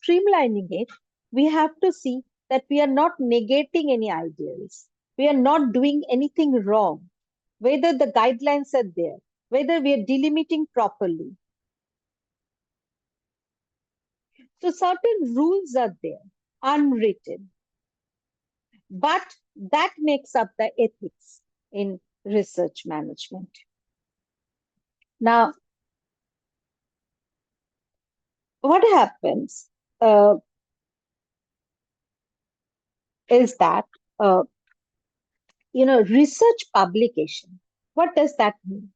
streamlining it, we have to see that we are not negating any ideals. We are not doing anything wrong, whether the guidelines are there, whether we are delimiting properly. So certain rules are there, unwritten, but that makes up the ethics in research management. Now, what happens is that, research publication. What does that mean?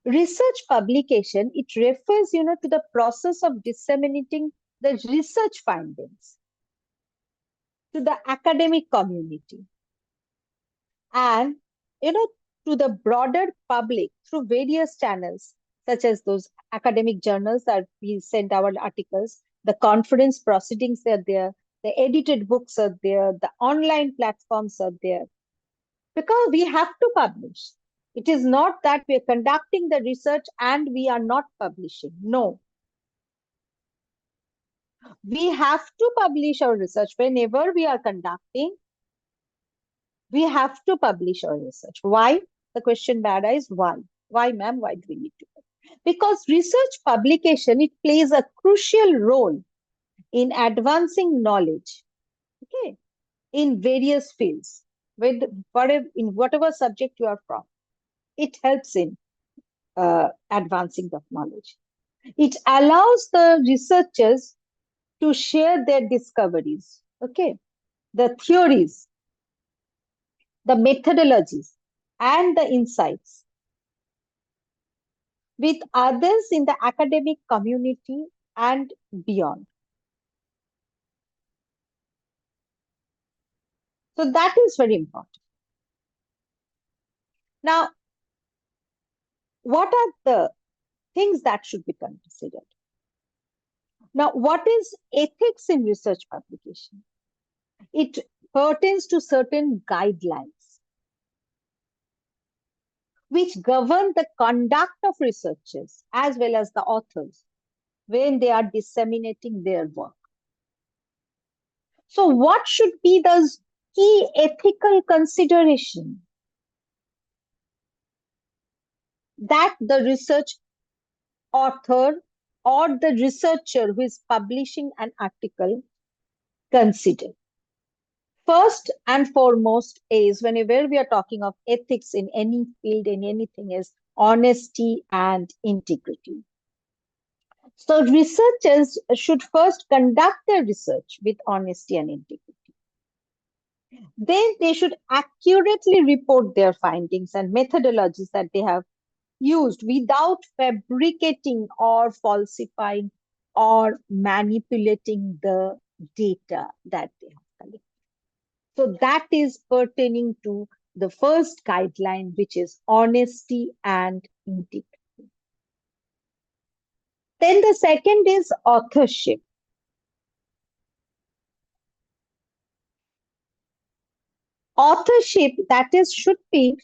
Research publication, it refers, to the process of disseminating the research findings to the academic community and, to the broader public through various channels, such as those academic journals that we send our articles, the conference proceedings are there, the edited books are there, the online platforms are there, because we have to publish. It is not that we are conducting the research and we are not publishing. No. We have to publish our research. Whenever we are conducting, we have to publish our research. Why? The question is why? Why, ma'am? Why do we need to? Because research publication, it plays a crucial role in advancing knowledge, okay, in various fields, in whatever subject you are from. It helps in advancing the knowledge. It allows the researchers to share their discoveries, okay, the theories, the methodologies, and the insights with others in the academic community and beyond. So that is very important. Now, what are the things that should be considered? Now, what is ethics in research publication? It pertains to certain guidelines which govern the conduct of researchers as well as the authors when they are disseminating their work. So what should be those key ethical considerations that the research author or the researcher who is publishing an article consider? First and foremost is, whenever we are talking of ethics in any field, in anything, is honesty and integrity. So researchers should first conduct their research with honesty and integrity. Then they should accurately report their findings and methodologies that they have used without fabricating or falsifying or manipulating the data that they have collected. So that is pertaining to the first guideline, which is honesty and integrity. Then the second is authorship. Authorship, that is, should be,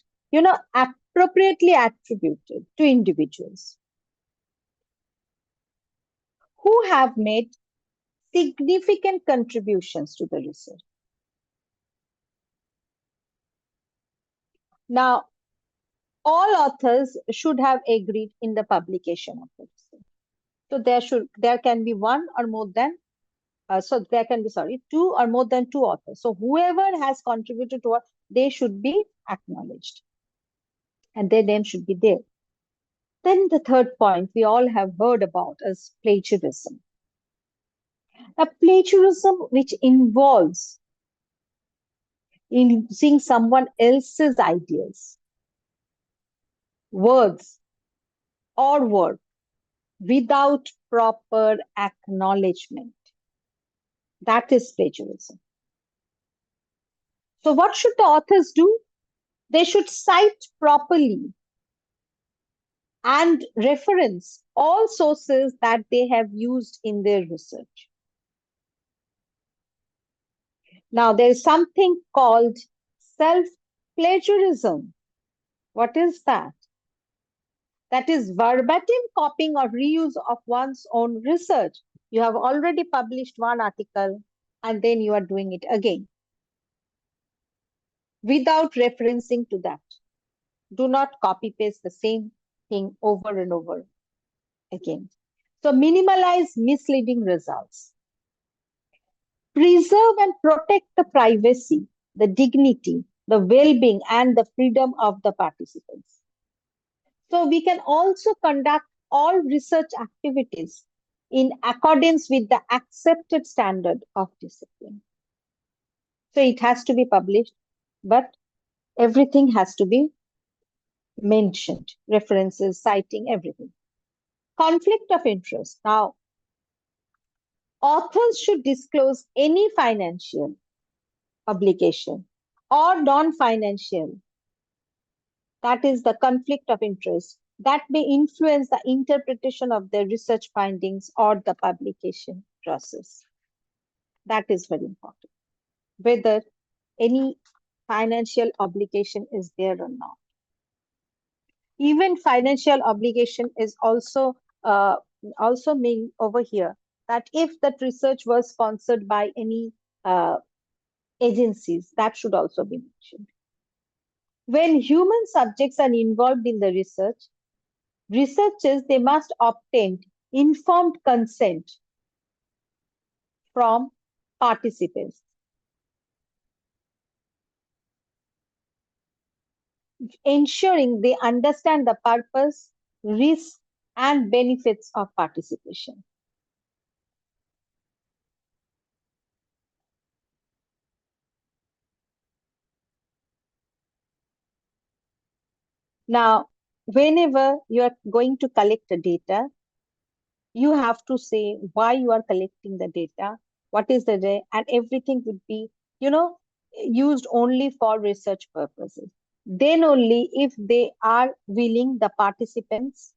appropriately attributed to individuals who have made significant contributions to the research. Now, all authors should have agreed in the publication of the research. So there can be one or more than, two or more than two authors. So whoever has contributed to it, they should be acknowledged and their name should be there. Then the third point we all have heard about is plagiarism. Now, plagiarism which involves using someone else's ideas, words, or work without proper acknowledgement. That is plagiarism. So what should the authors do? They should cite properly and reference all sources that they have used in their research. Now, there is something called self-plagiarism. What is that? That is verbatim copying or reuse of one's own research, You have already published one article and then you are doing it again without referencing to that. Do not copy paste the same thing over and over again. So minimalize misleading results. Preserve and protect the privacy, the dignity, the well-being, and the freedom of the participants. So we can also conduct all research activities in accordance with the accepted standard of discipline. So it has to be published, but everything has to be mentioned, references, citing, everything. Conflict of interest. Now, authors should disclose any financial obligation or non-financial, that is the conflict of interest, that may influence the interpretation of their research findings or the publication process. That is very important, whether any financial obligation is there or not. Even financial obligation is uh, also mean over here that if that research was sponsored by any uh, agencies, that should also be mentioned. When human subjects are involved in the research, researchers they must obtain informed consent from participants, ensuring they understand the purpose, risks, and benefits of participation. Now, whenever you are going to collect the data, you have to say why you are collecting the data, what is the day, and everything would be, you know, used only for research purposes. Then only if they are willing, the participants,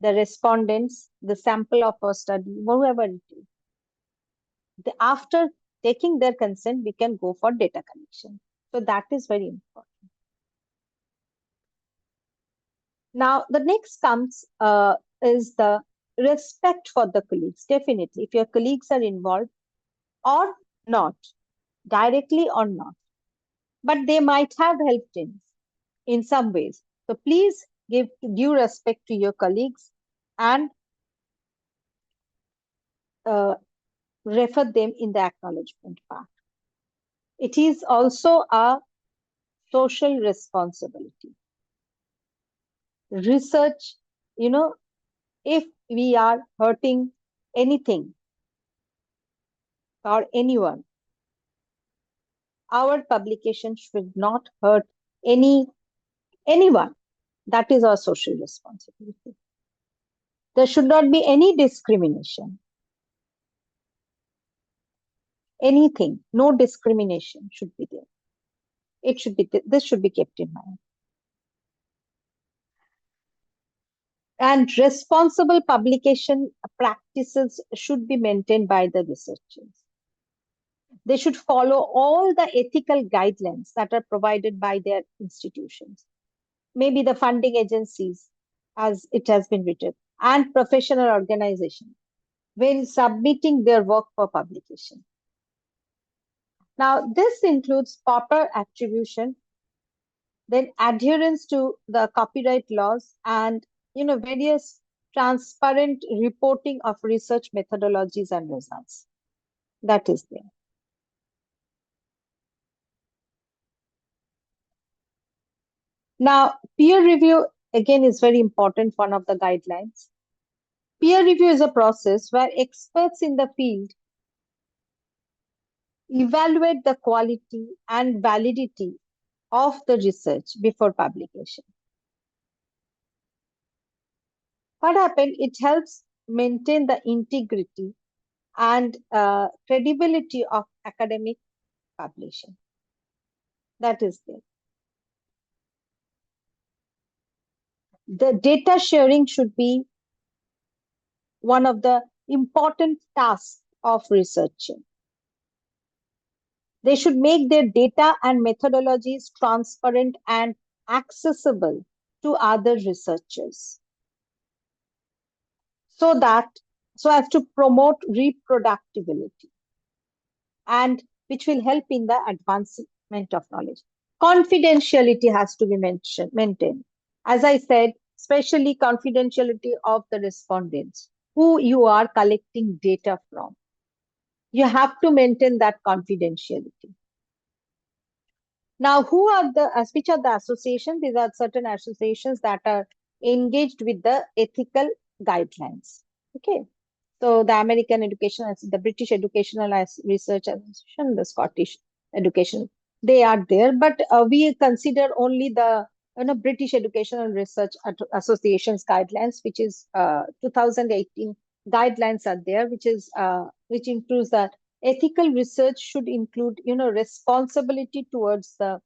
the respondents, the sample of our study, whoever it is, after taking their consent, we can go for data collection. So that is very important. Now, the next comes is the respect for the colleagues. Definitely, if your colleagues are involved or not, directly or not, but they might have helped in some ways. So please give due respect to your colleagues and uh, refer them in the acknowledgement part. It is also a social responsibility. Research, you know, if we are hurting anything or anyone, our publication should not hurt anyone. That is our social responsibility. There should not be any discrimination. Anything, no discrimination should be there. It should be this should be kept in mind. And responsible publication practices should be maintained by the researchers. They should follow all the ethical guidelines that are provided by their institutions, maybe the funding agencies, as it has been written, and professional organizations when submitting their work for publication. Now, this includes proper attribution, then adherence to the copyright laws, and various transparent reporting of research methodologies and results. That is there. Now, peer review again is very important, one of the guidelines. Peer review is a process where experts in the field evaluate the quality and validity of the research before publication. What happened? It helps maintain the integrity and credibility of academic publishing. That is there. The data sharing should be one of the important tasks of researching. They should make their data and methodologies transparent and accessible to other researchers so that so as to promote reproducibility, and which will help in the advancement of knowledge. Confidentiality has to be maintained. As I said, especially confidentiality of the respondents, who you are collecting data from. You have to maintain that confidentiality. Now, who are the, which are the associations? These are certain associations that are engaged with the ethical guidelines. Okay. So the American Education, the British Educational Research Association, the Scottish Education, they are there. But we consider only the British Educational Research Association's guidelines, which is 2018 guidelines are there, which includes that ethical research should include responsibility towards the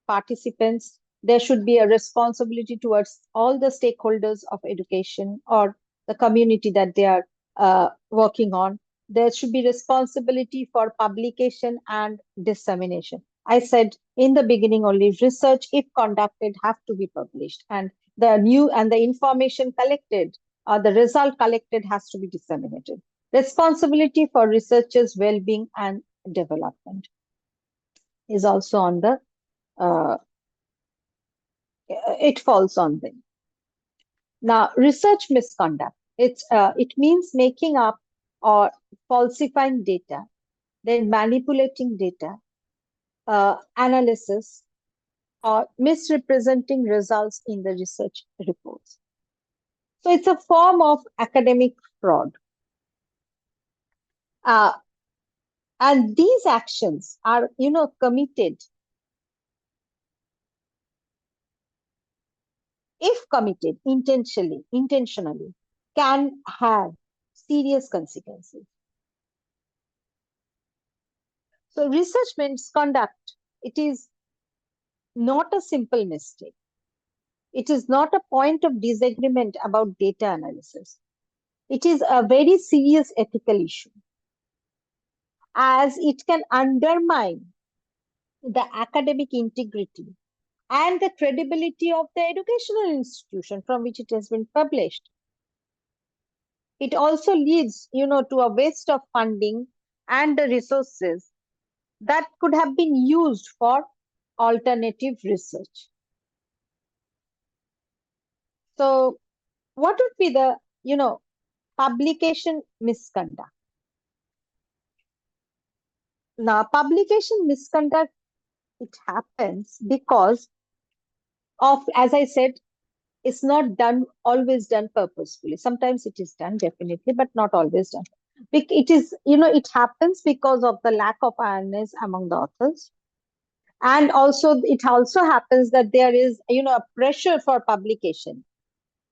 participants. There should be a responsibility towards all the stakeholders of education or the community that they are working on. There should be responsibility for publication and dissemination. I said in the beginning only, research, if conducted, have to be published, and the information collected, the result collected, has to be disseminated. Responsibility for researchers' well-being and development is also on the it falls on them. Now, research misconduct. It means making up or falsifying data, then manipulating data, analysis, or misrepresenting results in the research reports. So it's a form of academic fraud. And these actions are, committed, if committed intentionally, can have serious consequences. So research misconduct, it is not a simple mistake. It is not a point of disagreement about data analysis. It is a very serious ethical issue, as it can undermine the academic integrity and the credibility of the educational institution from which it has been published. It also leads, to a waste of funding and the resources that could have been used for alternative research. So, what would be the, publication misconduct? Now, publication misconduct, it happens because of, as I said, it's not always done purposefully. Sometimes it is done, definitely, but not always done. It is, it happens because of the lack of awareness among the authors. And also, it also happens that there is, a pressure for publication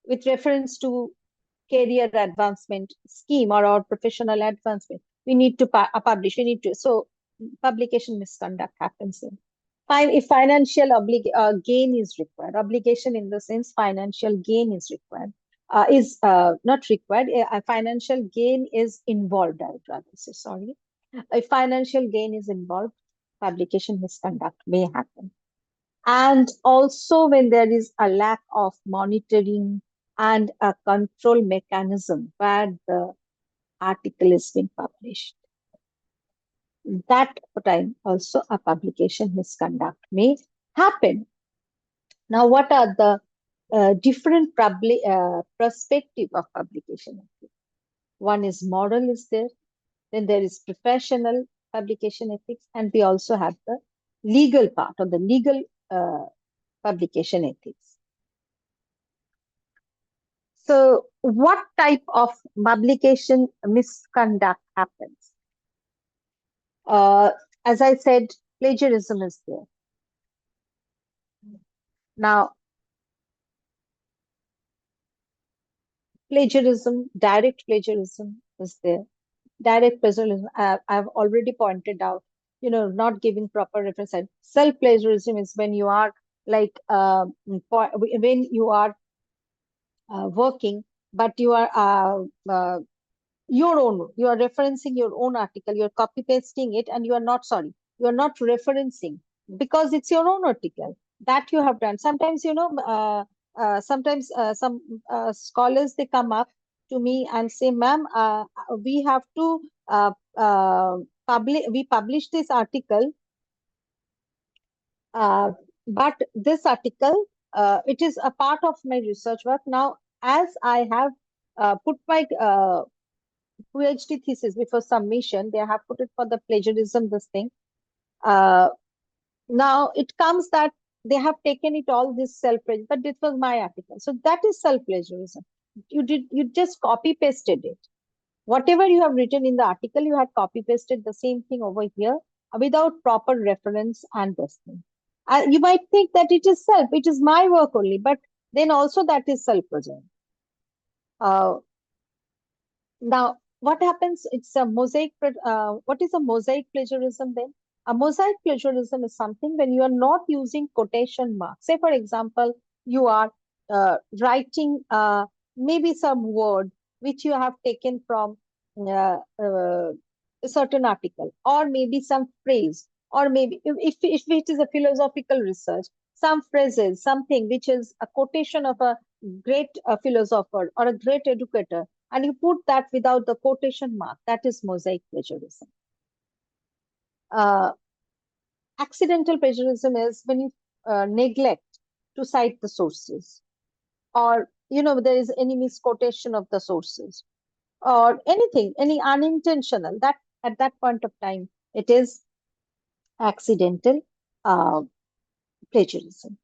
with reference to career advancement scheme or professional advancement. We need to publish, so publication misconduct happens in. If financial gain is required, obligation in the sense financial gain is required, is not required, a financial gain is involved, I would rather say, sorry. If financial gain is involved, publication misconduct may happen. And also when there is a lack of monitoring and a control mechanism where the article is being published, that time also a publication misconduct may happen. Now, what are the different perspective of publication ethics? One is moral is there, then there is professional publication ethics, and we also have the legal part or the legal publication ethics. So, what type of publication misconduct happens? As I said, plagiarism is there. Now, direct plagiarism is there. Direct plagiarism, I've already pointed out, not giving proper reference. Self-plagiarism is when you are like, when you are working, but you are you are referencing your own article, you're copy pasting it, and you're not referencing because it's your own article that you have done. Sometimes, sometimes some scholars, they come up to me and say, ma'am, we have to we publish this article, uh, but this article, it is a part of my research work. Now, as I have put my PhD thesis before submission, they have put it for the plagiarism, this thing. Uh, Now it comes that they have taken it all this self-plagiarism, but this was my article. So that is self-plagiarism. You just copy pasted it. Whatever you have written in the article, you had copy pasted the same thing over here without proper reference and this thing. You might think that it is my work only, but then also that is self-plagiarism. Uh, Now, what happens? It's a mosaic. What is a mosaic plagiarism then? A mosaic plagiarism is something when you are not using quotation marks. Say, for example, you are writing maybe some word which you have taken from a certain article, or maybe some phrase, or maybe if it is a philosophical research, some phrases, something which is a quotation of a great philosopher or a great educator, and you put that without the quotation mark, that is mosaic plagiarism. Uh, Accidental plagiarism is when you neglect to cite the sources, or there is any misquotation of the sources, or anything, any unintentional. That at that point of time, it is accidental uh, plagiarism.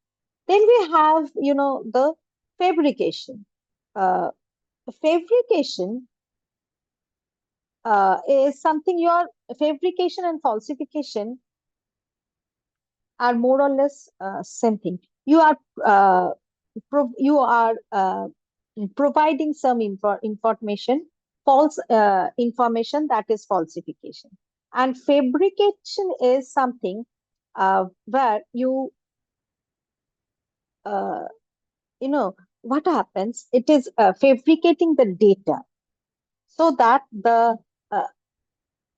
Then we have, the fabrication. Uh, Fabrication is something your fabrication and falsification are more or less same thing. You are you are providing some information, false information, that is falsification. And fabrication is something where uh, you know what happens. It is fabricating the data so that the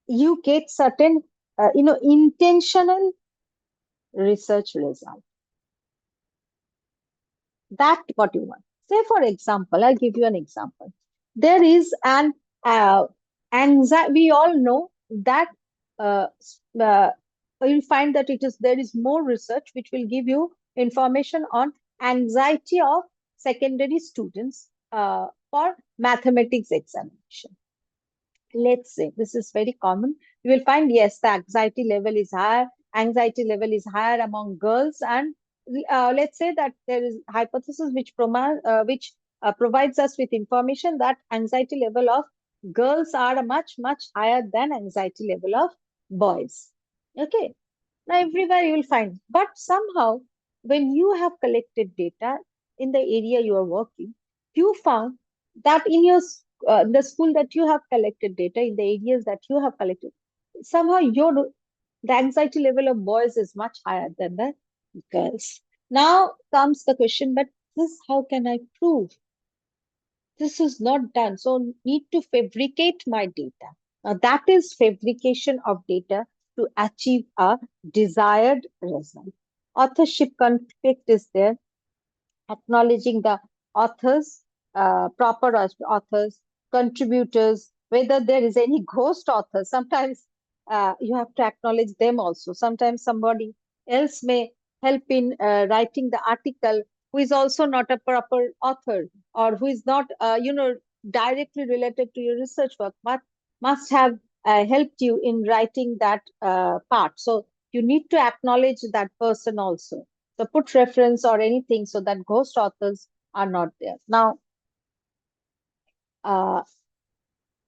you get certain intentional research result. That what you want. Say, for example, I'll give you an example. There is an anxiety. We all know that uh, uh, you'll find that there is more research which will give you information on anxiety of secondary students for mathematics examination. Let's say this is very common. You will find, yes, the anxiety level is higher among girls, and let's say that there is hypothesis which provides us with information that anxiety level of girls are much higher than anxiety level of boys. Okay, now everywhere you will find, but somehow when you have collected data in the area you are working, you found that in the school that you have collected data, in the areas that you have collected, somehow the anxiety level of boys is much higher than the girls. Now comes the question, but this how can I prove? This is not done, so need to fabricate my data. Now that is fabrication of data to achieve a desired result. Authorship conflict is there, acknowledging the authors, proper authors, contributors, whether there is any ghost author. Sometimes you have to acknowledge them also. Sometimes somebody else may help in writing the article who is also not a proper author, or who is not, directly related to your research work, but must have helped you in writing that part. So you need to acknowledge that person also. So put reference or anything so that ghost authors are not there. Now, uh,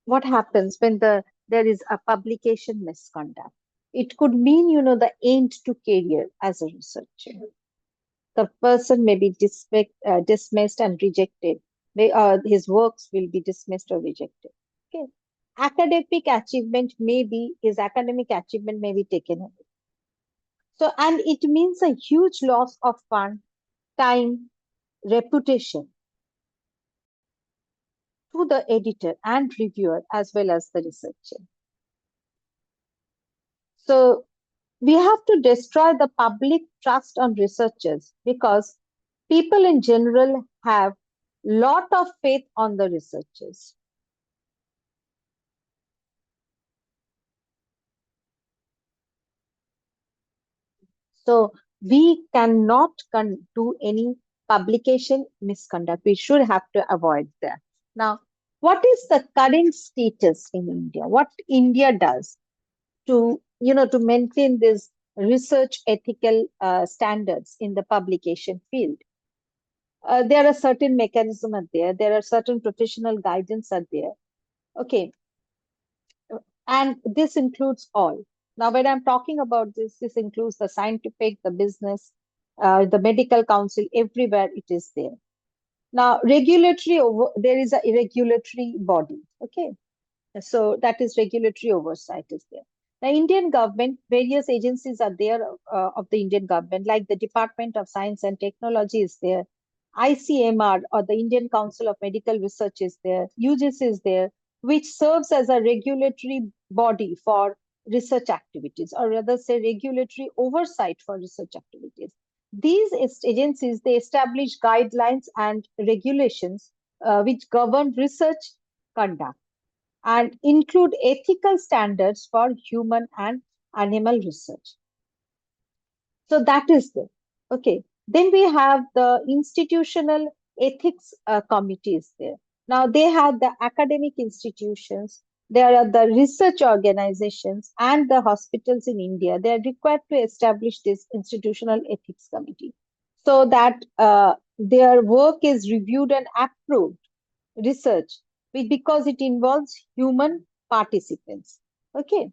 what happens when there is a publication misconduct? It could mean, the end to career as a researcher. The person may be dismissed and rejected. His works will be dismissed or rejected. Okay. His academic achievement may be taken away. So, and it means a huge loss of fund, time, reputation to the editor and reviewer as well as the researcher. So we have to destroy the public trust on researchers because people in general have lot of faith on the researchers. So we cannot do any publication misconduct. We should have to avoid that. Now, what is the current status in India? What India does to, to maintain this research ethical standards in the publication field? There are certain mechanisms are there. There are certain professional guidance are there. Okay, and this includes all. Now, when I'm talking about this includes the scientific, the business, the medical council, everywhere it is there. Now, there is a regulatory body. Okay, so that is regulatory oversight is there. The Indian government, various agencies are there of the Indian government, like the Department of Science and Technology is there, ICMR or the Indian Council of Medical Research is there, UGC is there, which serves as a regulatory body for research activities, or rather say regulatory oversight for research activities. These agencies, they establish guidelines and regulations which govern research conduct and include ethical standards for human and animal research. So that is there. Okay. Then we have the institutional ethics committees there. Now they have the academic institutions, there are the research organizations and the hospitals in India. They are required to establish this institutional ethics committee so that their work is reviewed and approved research because it involves human participants. Okay.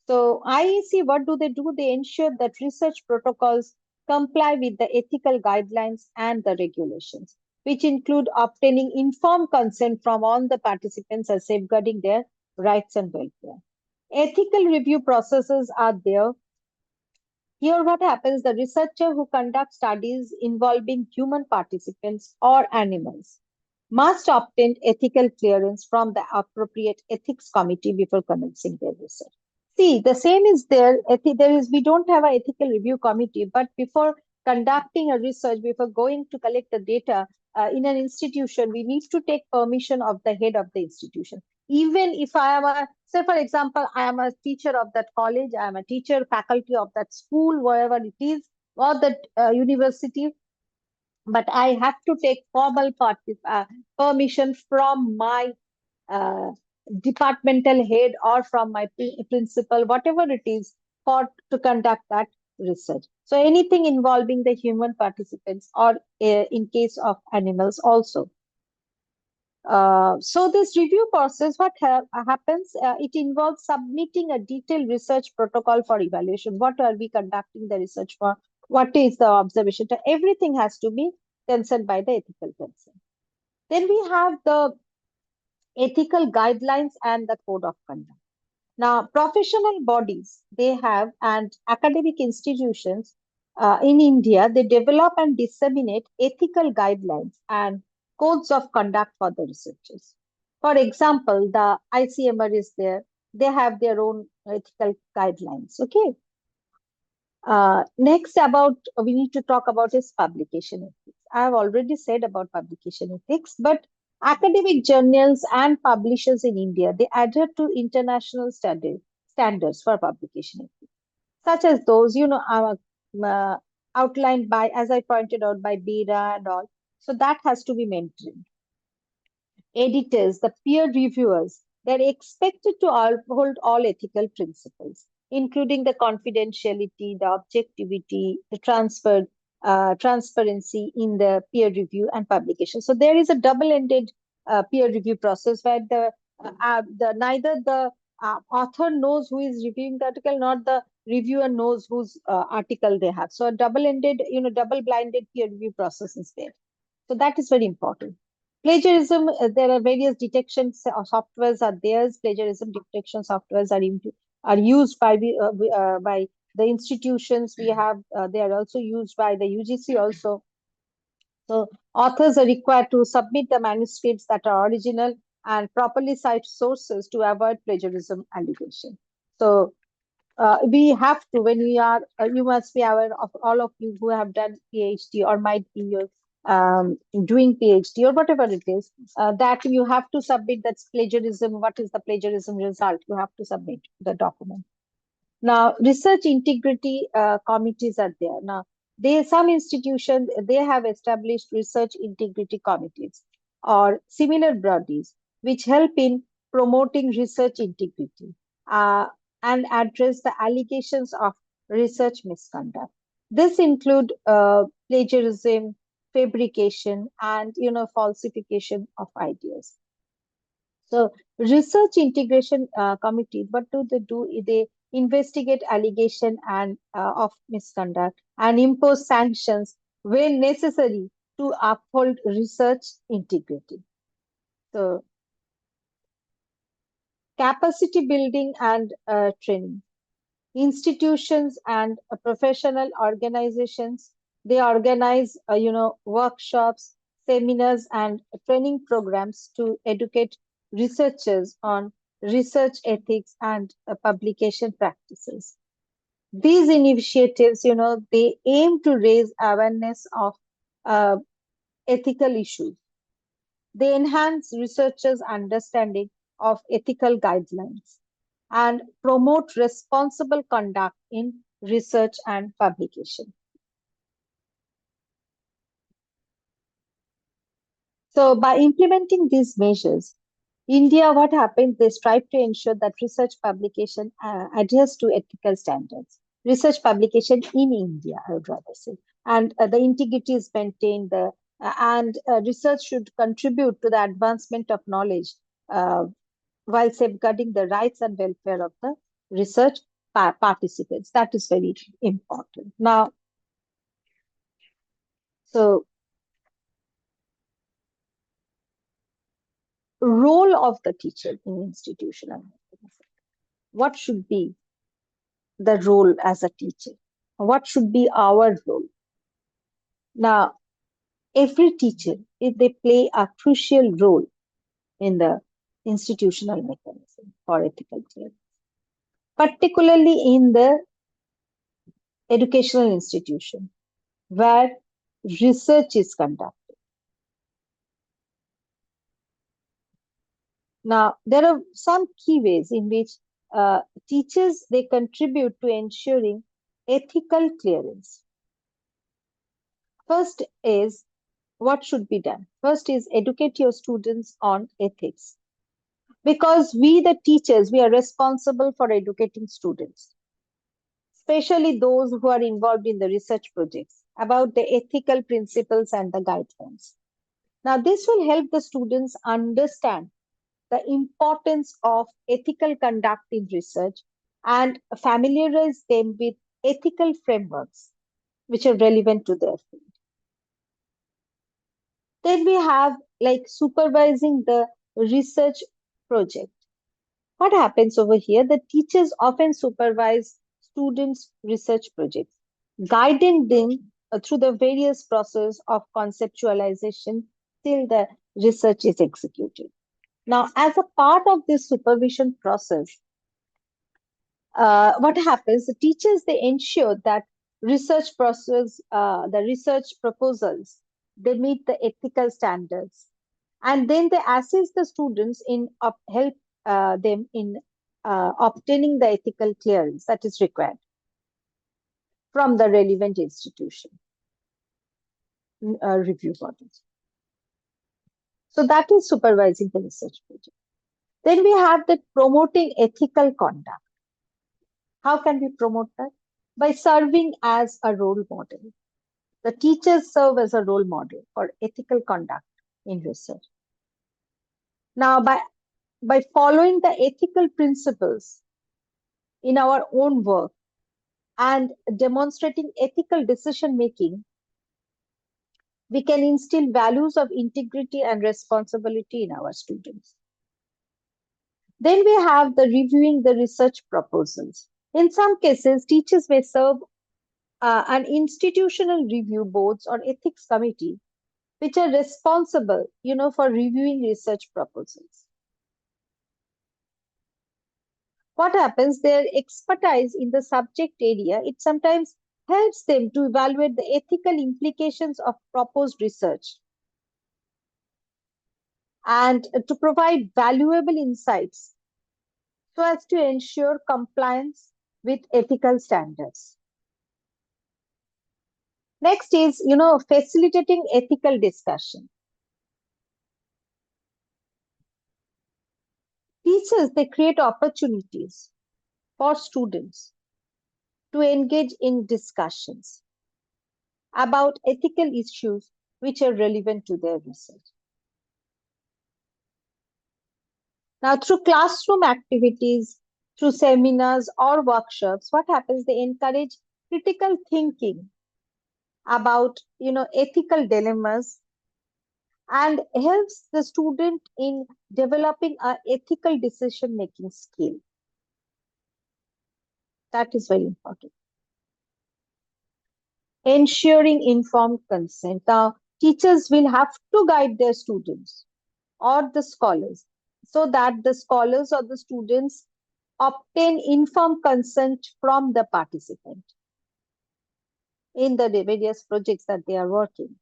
So IEC, what do? They ensure that research protocols comply with the ethical guidelines and the regulations, which include obtaining informed consent from all the participants and safeguarding their rights and welfare. Ethical review processes are there. Here, what happens? The researcher who conducts studies involving human participants or animals must obtain ethical clearance from the appropriate ethics committee before commencing their research. See, the same is there. We don't have an ethical review committee, but before conducting a research, before going to collect the data in an institution, we need to take permission of the head of the institution. Even if I am say for example, I am a teacher of that college, I am a teacher, faculty of that school, wherever it is, or that university, but I have to take formal permission from my uh, departmental head or from my principal, whatever it is, for to conduct that research. So anything involving the human participants or in case of animals also. So this review process, what happens? It involves submitting a detailed research protocol for evaluation. What are we conducting the research for? What is the observation? Everything has to be concerned by the ethical concern. Then we have the ethical guidelines and the code of conduct. Now, professional bodies, they have, and academic institutions in India, they develop and disseminate ethical guidelines and codes of conduct for the researchers. For example, the ICMR is there. They have their own ethical guidelines. Okay. Next, we need to talk about is publication ethics. I have already said about publication ethics, but academic journals and publishers in India, they adhere to international standards for publication ethics, such as those, are outlined by, as I pointed out, by BERA and all. So that has to be maintained. Editors, the peer reviewers, they're expected to uphold all ethical principles, including the confidentiality, the objectivity, the transparency in the peer review and publication. So there is a double-ended peer review process where neither the author knows who is reviewing the article, nor the reviewer knows whose article they have. So a double-ended, double-blinded peer review process is there. So that is very important. Plagiarism, there are various detection softwares are there. Plagiarism detection softwares are used by the institutions we have. They are also used by the UGC also. So authors are required to submit the manuscripts that are original and properly cite sources to avoid plagiarism allegation. So we have to, when we are, you must be aware of all of you who have done PhD or might be doing PhD or whatever it is, that you have to submit. That's plagiarism. What is the plagiarism result? You have to submit the document. Now, research integrity committees are there. Now, some institutions they have established research integrity committees or similar bodies which help in promoting research integrity uh, and address the allegations of research misconduct. This include plagiarism, fabrication, and falsification of ideas. So research integration committees, what do they do? They investigate allegation and of misconduct and impose sanctions when necessary to uphold research integrity. So capacity building and training. Institutions and professional organizations, they organize workshops, seminars, and training programs to educate researchers on research ethics and publication practices. These initiatives, they aim to raise awareness of uh, ethical issues. They enhance researchers' understanding of ethical guidelines and promote responsible conduct in research and publication. So, by implementing these measures, India, what happened? They strive to ensure that research publication adheres to ethical standards. Research publication in India, I would rather say, and the integrity is maintained. And research should contribute to the advancement of knowledge uh, while safeguarding the rights and welfare of the research participants. That is very important. Now, so role of the teacher in institutional medicine. What should be the role as a teacher? What should be our role? Now, every teacher, if they play a crucial role in the institutional mechanism for ethical clearance, particularly in the educational institution where research is conducted. Now, there are some key ways in which teachers they contribute to ensuring ethical clearance. First is what should be done. First is educate your students on ethics because we, the teachers, we are responsible for educating students, especially those who are involved in the research projects about the ethical principles and the guidelines. Now, this will help the students understand the importance of ethical conduct in research and familiarize them with ethical frameworks which are relevant to their field. Then we have like supervising the research project. What happens over here? The teachers often supervise students' research projects, guiding them through the various process of conceptualization till the research is executed. Now, as a part of this supervision process, what happens? The teachers they ensure that the research proposals, they meet the ethical standards, and then they assist the students in help them in obtaining the ethical clearance that is required from the relevant institution review bodies. So that is supervising the research project. Then we have the promoting ethical conduct. How can we promote that? By serving as a role model. The teachers serve as a role model for ethical conduct in research. Now, by following the ethical principles in our own work and demonstrating ethical decision making, we can instill values of integrity and responsibility in our students. Then we have the reviewing the research proposals. In some cases, teachers may serve an institutional review boards or ethics committee, which are responsible, for reviewing research proposals. What happens? Their expertise in the subject area, it sometimes helps them to evaluate the ethical implications of proposed research and to provide valuable insights so as to ensure compliance with ethical standards. Next is, facilitating ethical discussion. Teachers, they create opportunities for students to engage in discussions about ethical issues which are relevant to their research. Now, through classroom activities, through seminars or workshops, what happens? They encourage critical thinking about, ethical dilemmas and helps the student in developing a ethical decision making skill. That is very important. Ensuring informed consent. Now, teachers will have to guide their students or the scholars so that the scholars or the students obtain informed consent from the participant in the various projects that they are working.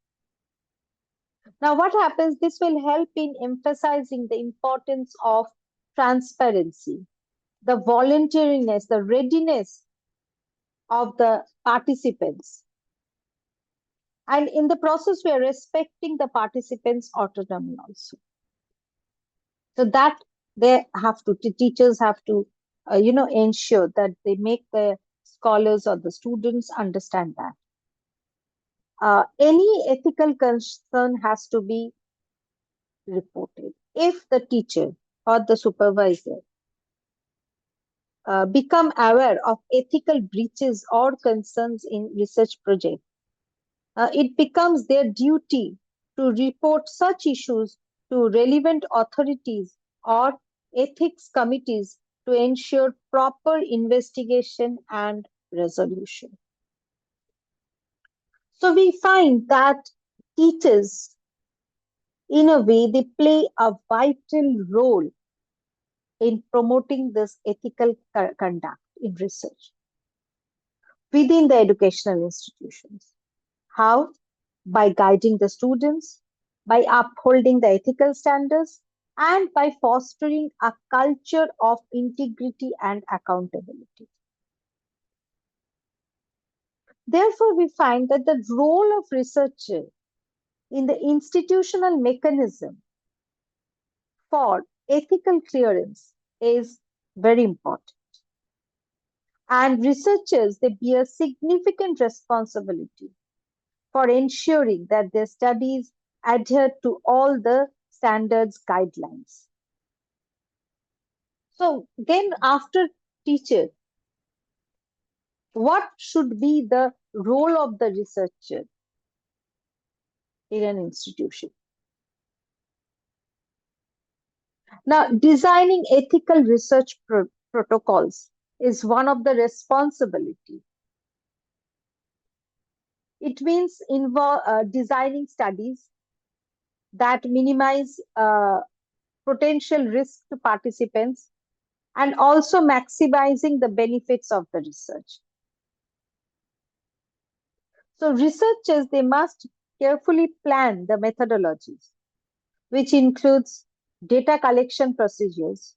Now, what happens? This will help in emphasizing the importance of transparency, the voluntariness, the readiness of the participants. And in the process, we are respecting the participants' autonomy also. So that they have to, teachers have to, ensure that they make the scholars or the students understand that. Any ethical concern has to be reported. If the teacher or the supervisor become aware of ethical breaches or concerns in research projects, it becomes their duty to report such issues to relevant authorities or ethics committees to ensure proper investigation and resolution. So we find that teachers, in a way, they play a vital role in promoting this ethical conduct in research within the educational institutions. How? By guiding the students, by upholding the ethical standards, and by fostering a culture of integrity and accountability. Therefore, we find that the role of researcher in the institutional mechanism for ethical clearance is very important. And researchers, they bear significant responsibility for ensuring that their studies adhere to all the standards guidelines. So then after teacher, what should be the role of the researcher in an institution? Now, designing ethical research protocols is one of the responsibility. It means designing studies that minimize potential risk to participants and also maximizing the benefits of the research. So researchers, they must carefully plan the methodologies, which includes data collection procedures,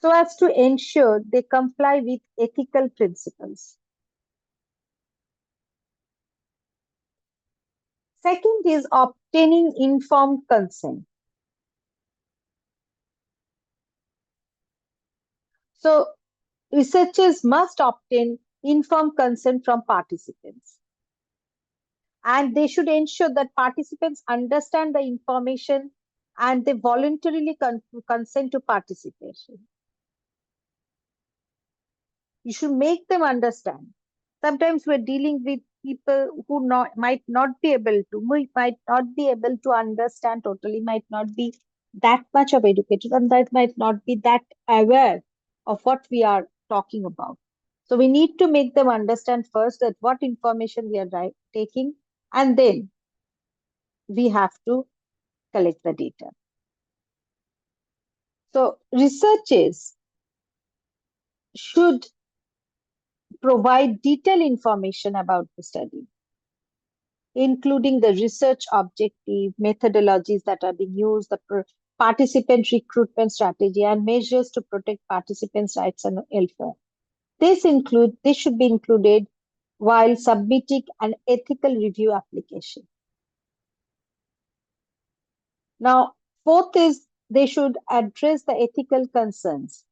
so as to ensure they comply with ethical principles. Second is obtaining informed consent. So researchers must obtain informed consent from participants. And they should ensure that participants understand the information and they voluntarily consent to participation. You should make them understand. Sometimes we're dealing with people who might not be able to understand totally, might not be that much of educated, and that might not be that aware of what we are talking about. So we need to make them understand first that what information we are taking, and then we have to collect the data. So researchers should provide detailed information about the study, including the research objective, methodologies that are being used, the participant recruitment strategy, and measures to protect participants' rights and welfare. This should be included while submitting an ethical review application. Now, fourth is they should address the ethical concerns,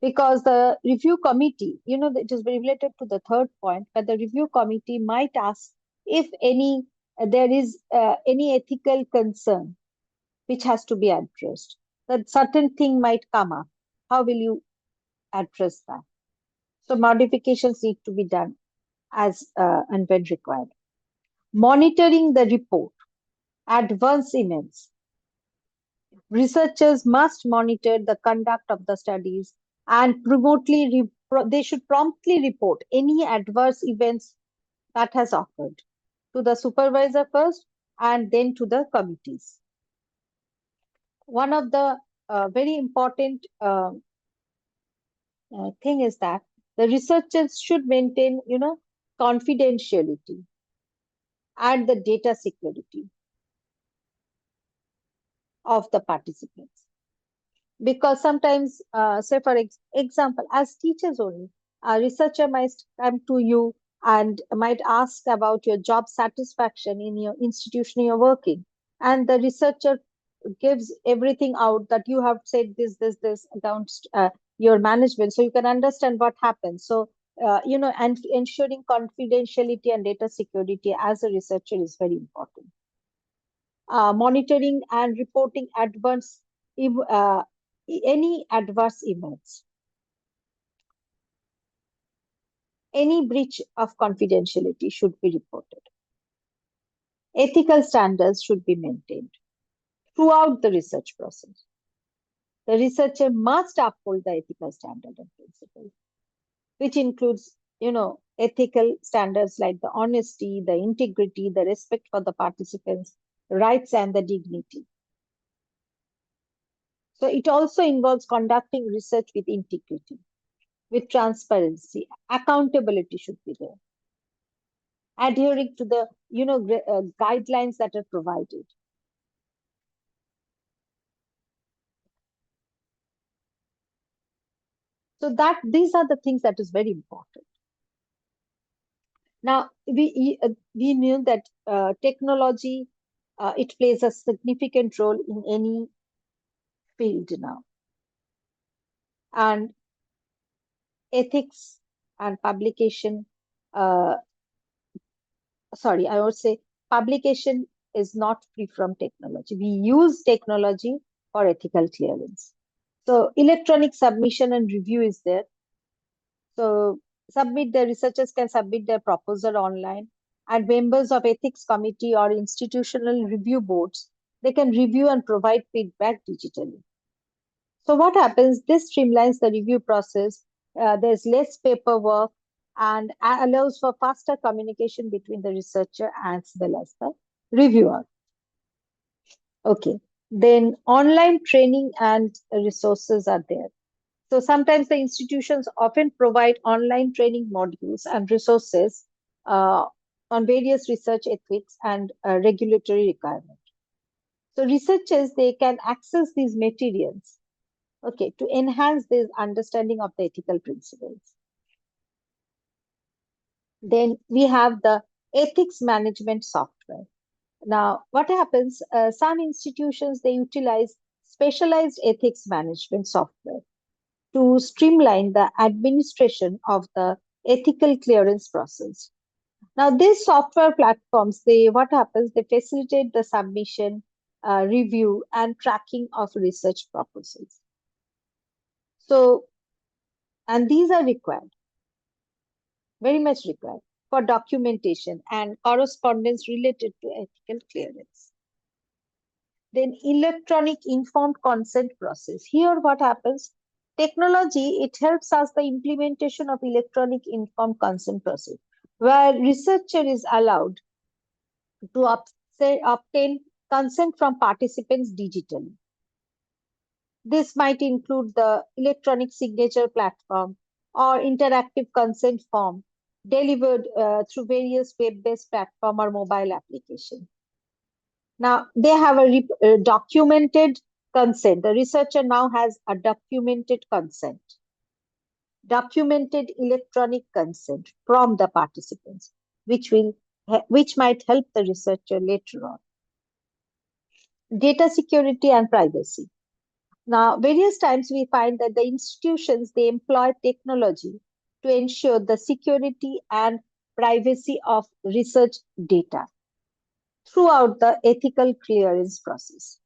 because the review committee, it is related to the third point, but the review committee might ask if there is any ethical concern which has to be addressed. That certain thing might come up. How will you address that? So modifications need to be done as and when required. Monitoring the report, adverse events. Researchers must monitor the conduct of the studies and they should promptly report any adverse events that has occurred to the supervisor first and then to the committees. One of the very important thing is that the researchers should maintain, confidentiality and the data security of the participants. Because sometimes, say for example, as teachers only, a researcher might come to you and might ask about your job satisfaction in your institution you're working, and the researcher gives everything out that you have said this against your management, so you can understand what happens. So and ensuring confidentiality and data security as a researcher is very important. Monitoring and reporting any adverse events, any breach of confidentiality should be reported. Ethical standards should be maintained throughout the research process. The researcher must uphold the ethical standard and principles, which includes, ethical standards like the honesty, the integrity, the respect for the participants' rights, and the dignity. So it also involves conducting research with integrity, with transparency. Accountability should be there. Adhering to the, guidelines that are provided. So these are the things that is very important. Now, we knew that technology, it plays a significant role in any field now. And ethics and publication, I would say publication is not free from technology. We use technology for ethical clearance. So electronic submission and review is there. So researchers can submit their proposal online, and members of ethics committee or institutional review boards, they can review and provide feedback digitally. So what happens? This streamlines the review process. There's less paperwork and allows for faster communication between the researcher as well as the reviewer. Okay. Then online training and resources are there. So sometimes the institutions often provide online training modules and resources on various research ethics and regulatory requirements. So researchers, they can access these materials, okay, to enhance this understanding of the ethical principles. Then we have the ethics management software. Now, what happens? Some institutions, they utilize specialized ethics management software to streamline the administration of the ethical clearance process. Now, these software platforms, what happens? They facilitate the submission, review, and tracking of research proposals. So, and these are required, very much required, for documentation and correspondence related to ethical clearance. Then electronic informed consent process. Here what happens? Technology, it helps us the implementation of electronic informed consent process, where researcher is allowed to obtain consent from participants digitally. This might include the electronic signature platform or interactive consent form delivered through various web-based platform or mobile application. Now, they have a documented consent. The researcher now has a documented consent, documented electronic consent from the participants, which might help the researcher later on. Data security and privacy. Now, various times we find that the institutions, they employ technology to ensure the security and privacy of research data throughout the ethical clearance process.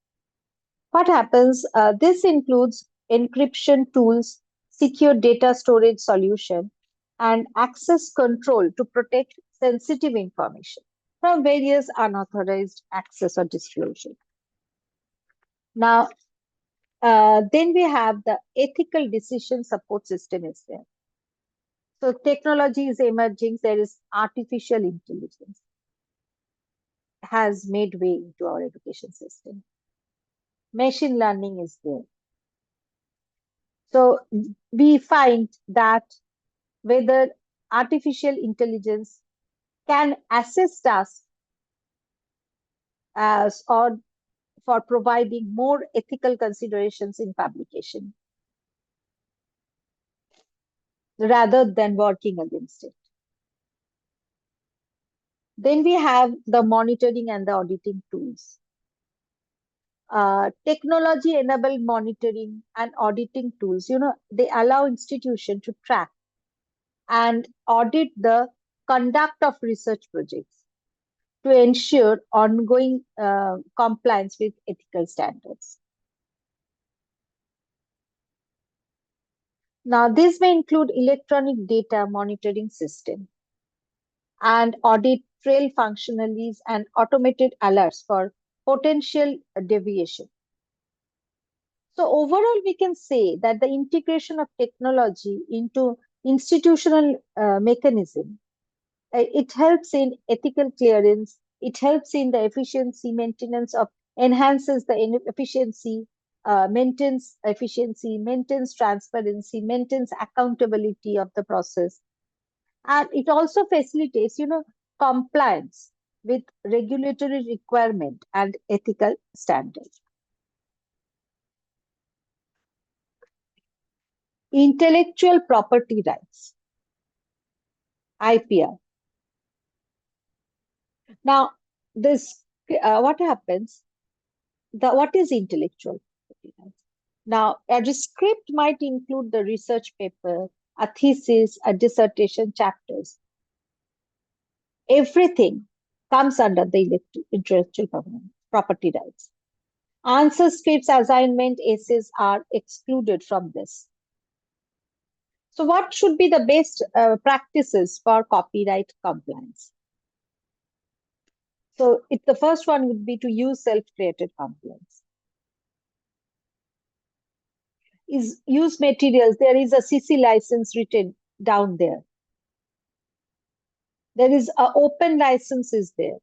What happens? This includes encryption tools, secure data storage solution, and access control to protect sensitive information from various unauthorized access or disclosure. Now, then we have the ethical decision support system is there. So technology is emerging. There is artificial intelligence has made way into our education system. Machine learning is there. So we find that whether artificial intelligence can assist us as or for providing more ethical considerations in publication rather than working against it. Then we have the monitoring and the auditing tools. Technology enabled monitoring and auditing tools, they allow institutions to track and audit the conduct of research projects to ensure ongoing compliance with ethical standards. Now, this may include electronic data monitoring system and audit trail functionalities and automated alerts for potential deviation. So overall, we can say that the integration of technology into institutional mechanism, it helps in ethical clearance, it helps in the efficiency maintenance of, enhances the efficiency, maintains transparency, maintains accountability of the process. And it also facilitates, compliance with regulatory requirement and ethical standards. Intellectual property rights, IPR. Now, this what happens? What is intellectual property rights? Now, a script might include the research paper, a thesis, a dissertation, chapters. Everything comes under the intellectual property rights. Answer scripts, assignment, essays are excluded from this. So, what should be the best practices for copyright compliance? So, the first one would be to use self-created compliance. Is use materials. There is a CC license written down there. There is a open license is there.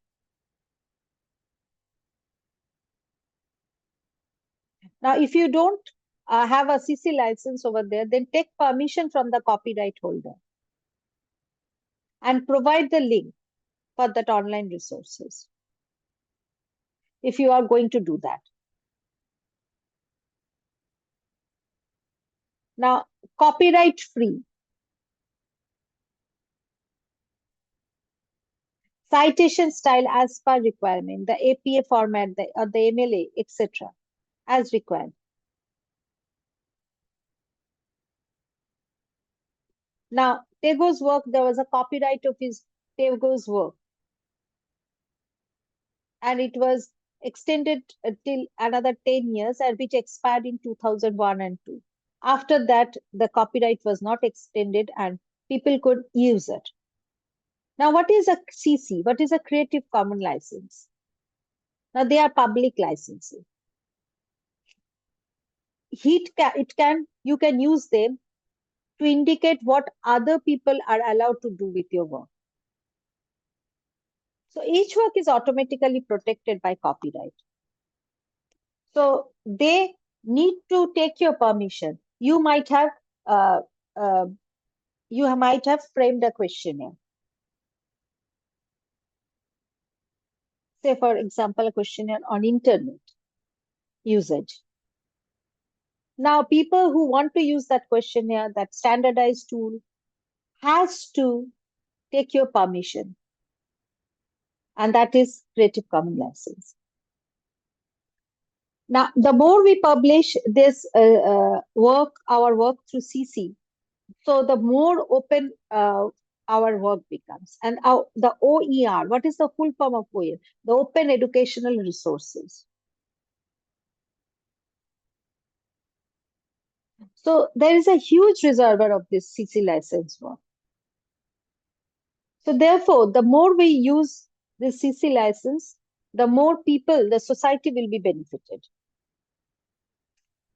Now, if you don't have a CC license over there, then take permission from the copyright holder and provide the link for that online resources if you are going to do that. Now, copyright free. Citation style as per requirement, the APA format, or the MLA, etc. as required. Now, Tego's work, there was a copyright of Tego's work, and it was extended till another 10 years, and which expired in 2001 and 2. After that, the copyright was not extended and people could use it. Now, what is a CC? What is a Creative Commons license? Now, they are public licenses. You can use them to indicate what other people are allowed to do with your work. So each work is automatically protected by copyright. So they need to take your permission. Uh, uh, you might have framed a questionnaire. Say, for example, a questionnaire on internet usage. Now, people who want to use that questionnaire, that standardized tool, has to take your permission, and that is Creative Commons license. Now, the more we publish this our work through CC, so the more open our work becomes. And the OER, what is the full form of OER? The Open Educational Resources. So there is a huge reservoir of this CC license work. So therefore, the more we use the CC license, the more people, the society will be benefited.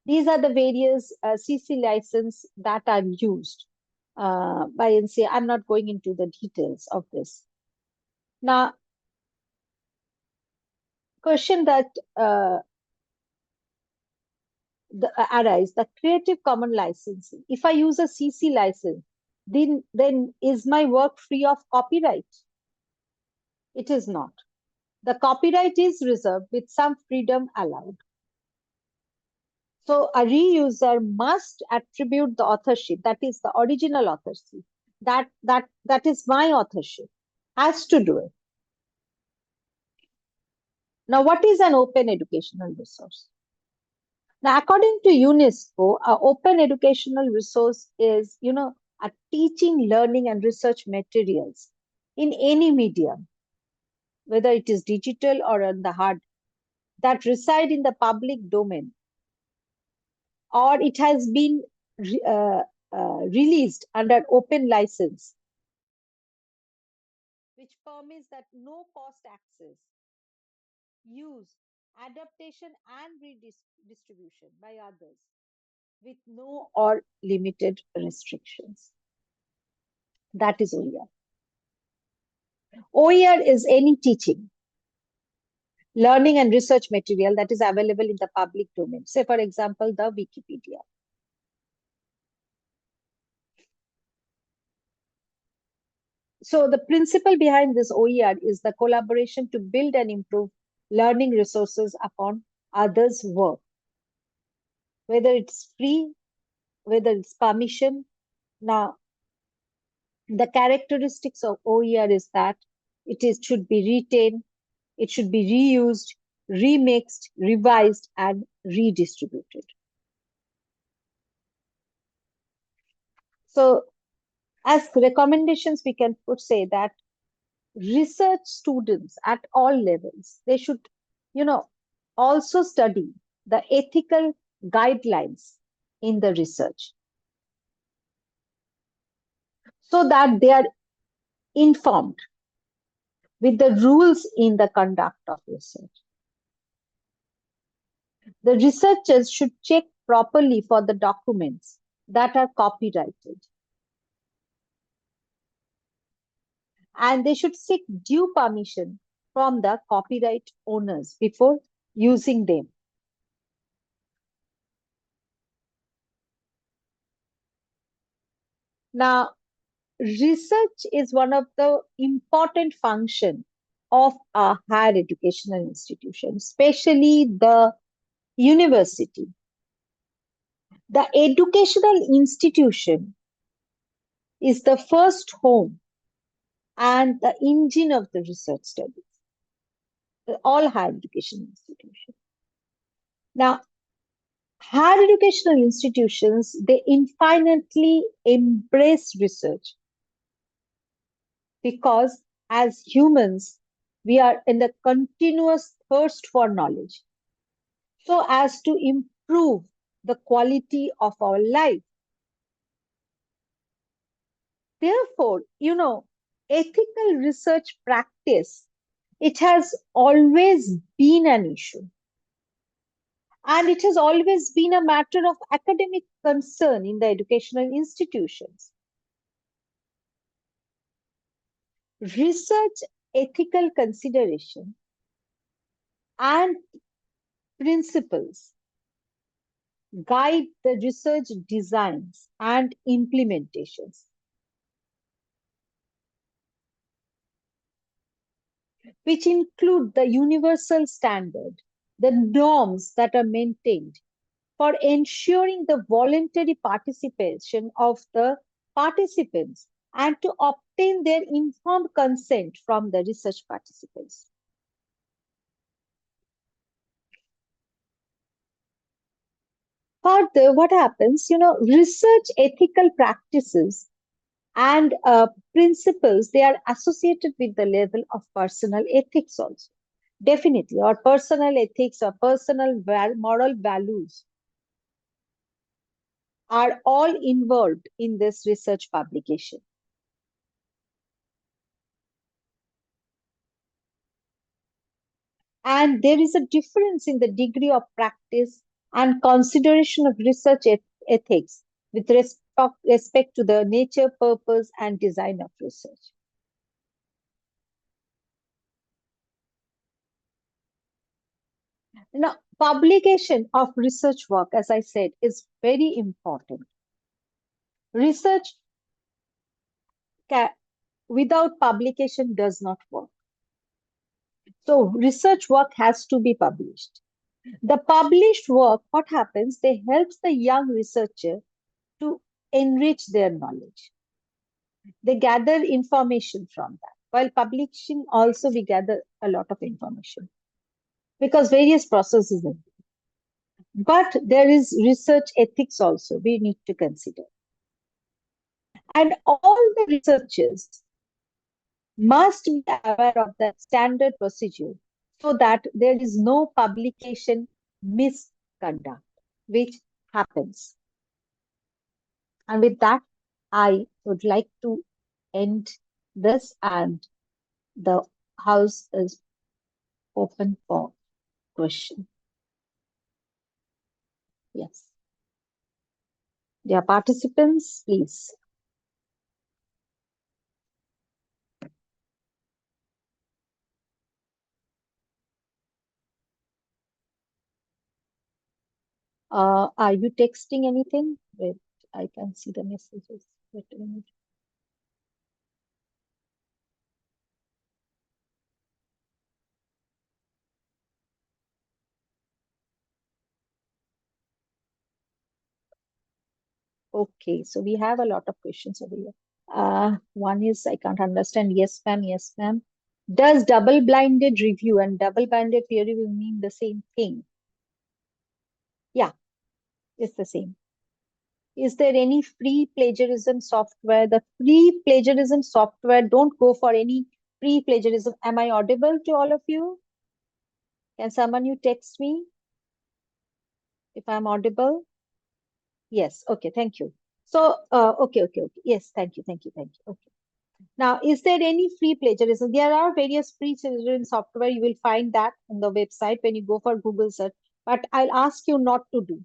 These are the various CC license that are used by NCA. I'm not going into the details of this. Now, question that arise, the Creative Commons licensing. If I use a CC license, then is my work free of copyright? It is not. The copyright is reserved with some freedom allowed. So a reuser must attribute the authorship, that is the original authorship. That is my authorship. Has to do it. Now, what is an open educational resource? Now, according to UNESCO, an open educational resource is, a teaching, learning, and research materials in any medium, whether it is digital or on the hard, that reside in the public domain, or it has been released under open license, which permits that no cost access, use, adaptation, and redistribution by others with no or limited restrictions. That is OER. OER is any teaching, learning, and research material that is available in the public domain. Say, for example, the Wikipedia. So the principle behind this OER is the collaboration to build and improve learning resources upon others' work, whether it's free, whether it's permission. Now, the characteristics of OER is that should be retained, it should be reused, remixed, revised, and redistributed. So, as recommendations, we can say that research students at all levels, they should, also study the ethical guidelines in the research so that they are informed with the rules in the conduct of research. The researchers should check properly for the documents that are copyrighted, and they should seek due permission from the copyright owners before using them. Now, research is one of the important functions of a higher educational institution, especially the university. The educational institution is the first home and the engine of the research studies, all higher education institutions. Now, higher educational institutions, they infinitely embrace research because as humans, we are in the continuous thirst for knowledge so as to improve the quality of our life. Therefore, ethical research practice, it has always been an issue. And it has always been a matter of academic concern in the educational institutions. Research ethical consideration and principles guide the research designs and implementations, which include the universal standard, the norms that are maintained for ensuring the voluntary participation of the participants and to obtain their informed consent from the research participants. Further, what happens, research ethical practices and principles, they are associated with the level of personal ethics also. Definitely, or personal ethics or personal moral values are all involved in this research publication. And there is a difference in the degree of practice and consideration of research ethics with respect to the nature, purpose, and design of research. Now, publication of research work, as I said, is very important. Research without publication does not work. So, research work has to be published. The published work, what happens? They helps the young researcher to enrich their knowledge. They gather information from that. While publishing, also we gather a lot of information because various processes. But there is research ethics also we need to consider. And all the researchers must be aware of that standard procedure so that there is no publication misconduct which happens. And with that, I would like to end this, and the house is open for question. Yes. Dear participants, please. Are you texting anything? Wait, I can see the messages. Wait a minute. Okay, so we have a lot of questions over here. One is I can't understand. Yes, ma'am. Yes, ma'am. Does double-blinded review and double-blinded peer review mean the same thing? Yeah, it's the same. Is there any free plagiarism software? The free plagiarism software, don't go for any free plagiarism. Am I audible to all of you? Can someone you text me if I'm audible? Yes. Okay. Thank you. So, okay. Yes. Thank you. Okay. Now, is there any free plagiarism? There are various free plagiarism software. You will find that on the website when you go for Google search. But I'll ask you not to do.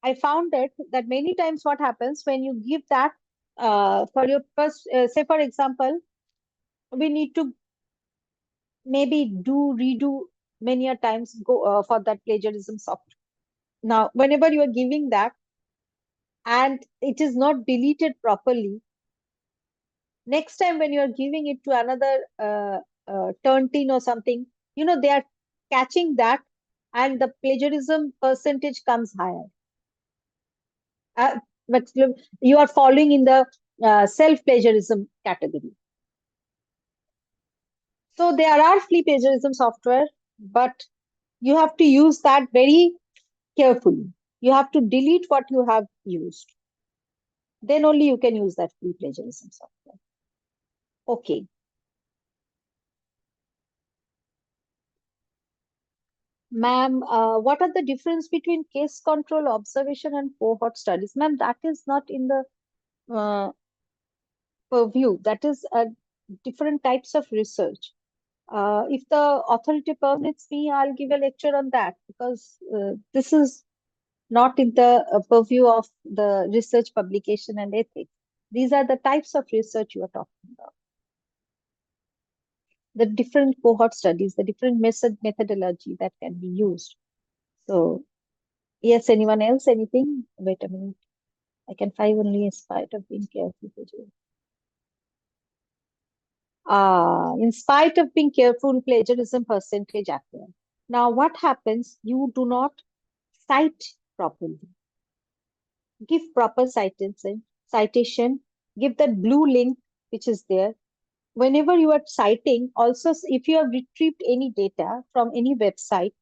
I found it that many times what happens when you give that for your first, say for example, we need to maybe redo many a times go for that plagiarism software. Now, whenever you are giving that and it is not deleted properly, next time when you are giving it to another turntine or something, they are catching that and the plagiarism percentage comes higher. But you are following in the self plagiarism category. So there are free plagiarism software, but you have to use that very carefully. You have to delete what you have used. Then only you can use that free plagiarism software. Okay. Ma'am, what are the difference between case control observation and cohort studies? Ma'am, that is not in the uh, purview. That is different types of research. If the authority permits me, I'll give a lecture on that because this is not in the purview of the research publication and ethics. These are the types of research you are talking about. The different cohort studies, the different methodology that can be used. So Yes, anyone else? Anything? Wait a minute. I can find only in spite of being careful. In spite of being careful, plagiarism percentage accurate. Now, what happens? You do not cite properly. Give proper citation, give that blue link which is there. Whenever you are citing, also if you have retrieved any data from any website,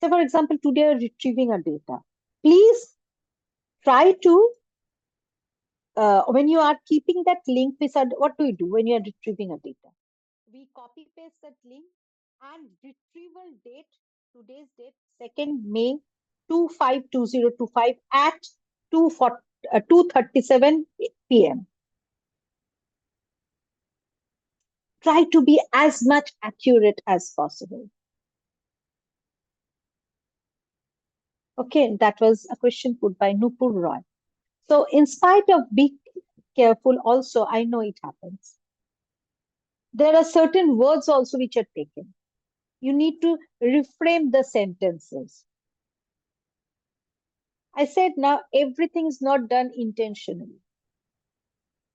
so for example, today you're retrieving a data, please try to, when you are keeping that link beside, what do we do when you are retrieving a data? We copy paste that link and retrieval date, today's date, 2nd May 252025 at 2:37 p.m. Try to be as much accurate as possible. Okay, that was a question put by Nupur Roy. So, in spite of being careful, also, I know it happens. There are certain words also which are taken. You need to reframe the sentences. I said now everything is not done intentionally.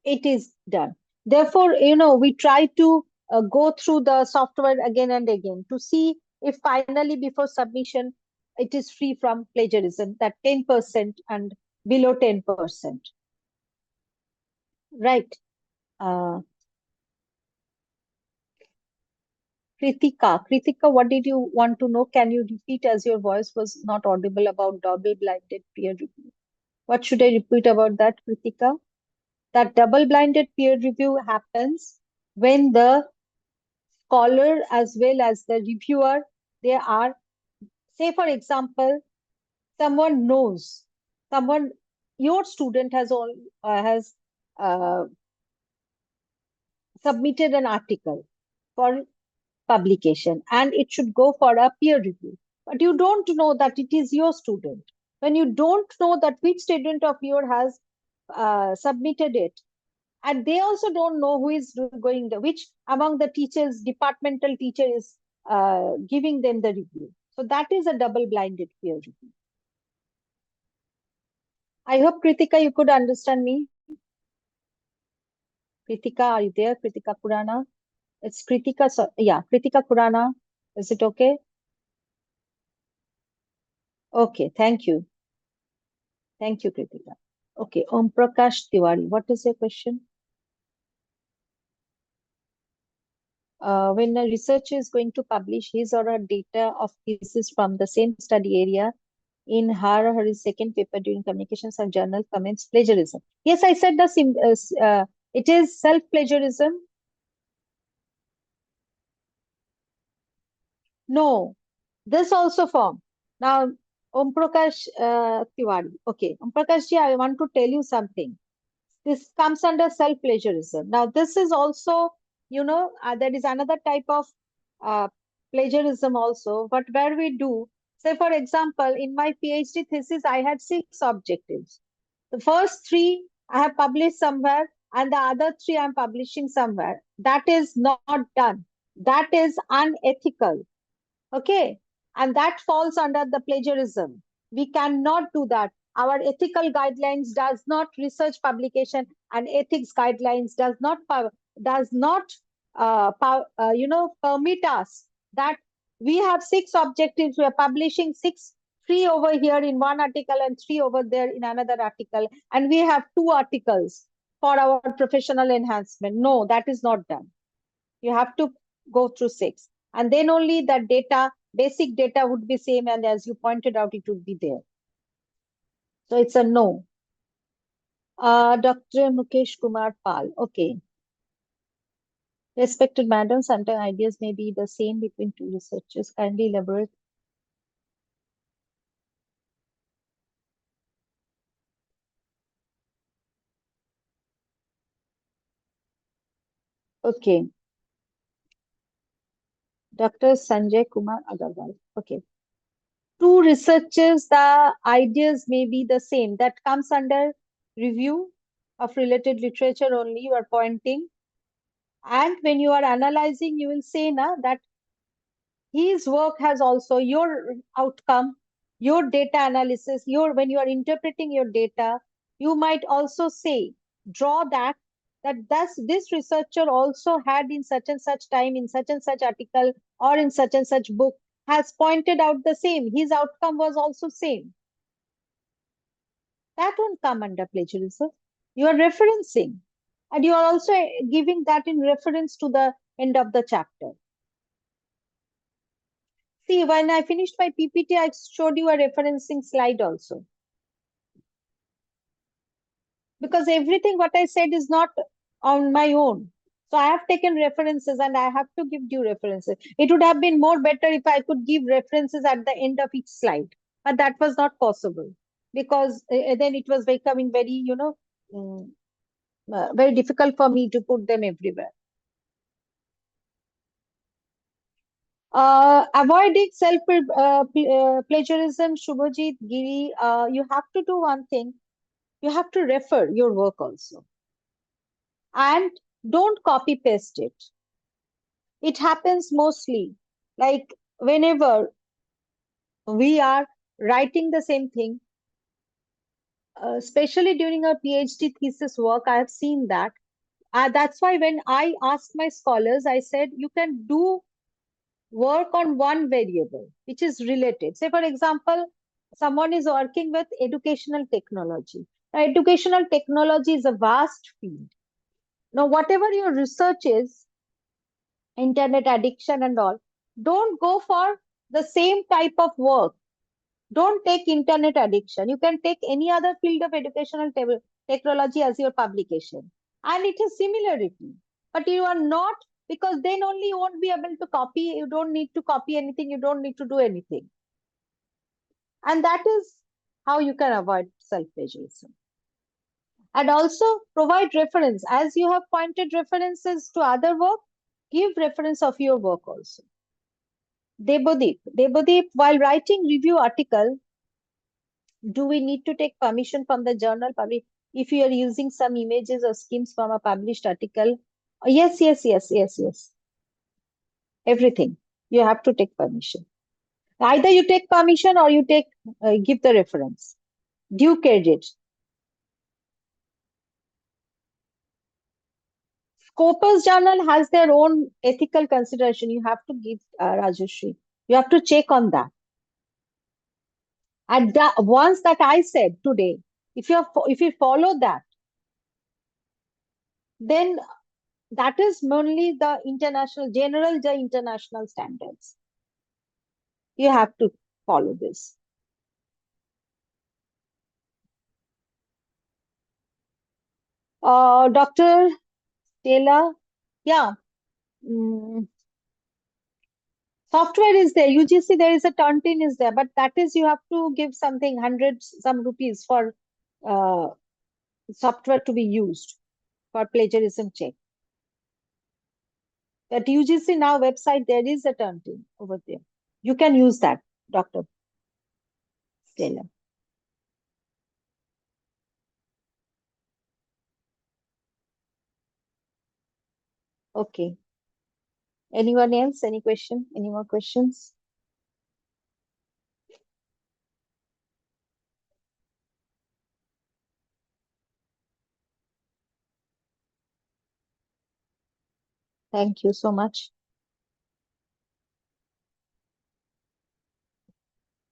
It is done. Therefore, we try to go through the software again and again to see if finally before submission it is free from plagiarism, that 10% and below 10%. Right. Uh, Kritika, what did you want to know? Can you repeat as your voice was not audible about double-blinded peer review? What should I repeat about that, Kritika? That double-blinded peer review happens when the scholar as well as the reviewer, they are, say for example, someone knows, someone, your student has uh, submitted an article for publication and it should go for a peer review. But you don't know that it is your student. When you don't know that which student of yours has submitted it, and they also don't know who is going the which among the teachers, departmental teacher is giving them the review. So that is a double blinded peer review. I hope Kritika you could understand me. Kritika, are you there? Kritika Kurana. It's Kritika. So, yeah, Kritika Kurana. Is it okay? Okay, thank you. Thank you, Kritika. Okay, Om Prakash Tiwari, what is your question? When a researcher is going to publish his or her data of cases from the same study area in her or her second paper during communications and journal comments plagiarism. Yes, I said it is self-plagiarism. No, this also form. Now, Om Prakash Tiwari. Okay, Om Prakash ji, I want to tell you something. This comes under self-plagiarism. Now, this is also, there is another type of uh, plagiarism also, but where we do, say, for example, in my PhD thesis, I had 6 objectives. The first 3 I have published somewhere, and the other 3 I'm publishing somewhere. That is not done. That is unethical. Okay. And that falls under the plagiarism. We cannot do that. Our ethical guidelines does not research publication and ethics guidelines does not permit us that we have 6 objectives. We are publishing 3 over here in one article and 3 over there in another article. And we have 2 articles for our professional enhancement. No, that is not done. You have to go through 6, and then only the data, basic data would be same, and as you pointed out, it would be there. So it's a no. Dr. Mukesh Kumar Pal. Okay. Respected madam, sometimes ideas may be the same between 2 researchers. Kindly elaborate. Okay. Dr. Sanjay Kumar Agarwal. Okay. 2 researchers, the ideas may be the same. That comes under review of related literature only. You are pointing. And when you are analyzing, you will say na, that his work has also your outcome. your data analysis, your when you are interpreting your data, you might also say, draw that thus this researcher also had in such and such time, in such and such article, or in such and such book, has pointed out the same. His outcome was also same. That won't come under plagiarism. You are referencing, and you are also giving that in reference to the end of the chapter. See, when I finished my PPT, I showed you a referencing slide also. Because everything what I said is not on my own. So I have taken references and I have to give due references. It would have been more better if I could give references at the end of each slide, but that was not possible because then it was becoming very, mm, very difficult for me to put them everywhere. Avoiding plagiarism, Shubhajit, Giri, you have to do one thing. You have to refer your work also. And don't copy paste it. It happens mostly like whenever we are writing the same thing, especially during a PhD thesis work, I have seen that. That's why when I asked my scholars, I said, you can do work on one variable which is related. Say, for example, someone is working with educational technology. Now, educational technology is a vast field. Now, whatever your research is, internet addiction and all, don't go for the same type of work. Don't take internet addiction. You can take any other field of educational technology as your publication. And it is similarity. But you are not, because then only you won't be able to copy. You don't need to copy anything. You don't need to do anything. And that is how you can avoid self-plagiarism. And also provide reference. As you have pointed references to other work, give reference of your work also. Debodip, while writing review article, do we need to take permission from the journal public if you are using some images or schemes from a published article? Yes. Everything. You have to take permission. Either you take permission or you give the reference. Due credit. Scopus Journal has their own ethical consideration. You have to give Rajashri. You have to check on that. And that, once that I said today, if you follow that, then that is only the international standards. You have to follow this. Dr. Taylor, yeah, mm, software is there. UGC, there is a tontine is there, but that is you have to give something, hundreds, some rupees for uh, software to be used for plagiarism check. At UGC now website, there is a tontine over there. You can use that, Dr. Taylor. Okay. Anyone else? Any question? Any more questions? Thank you so much.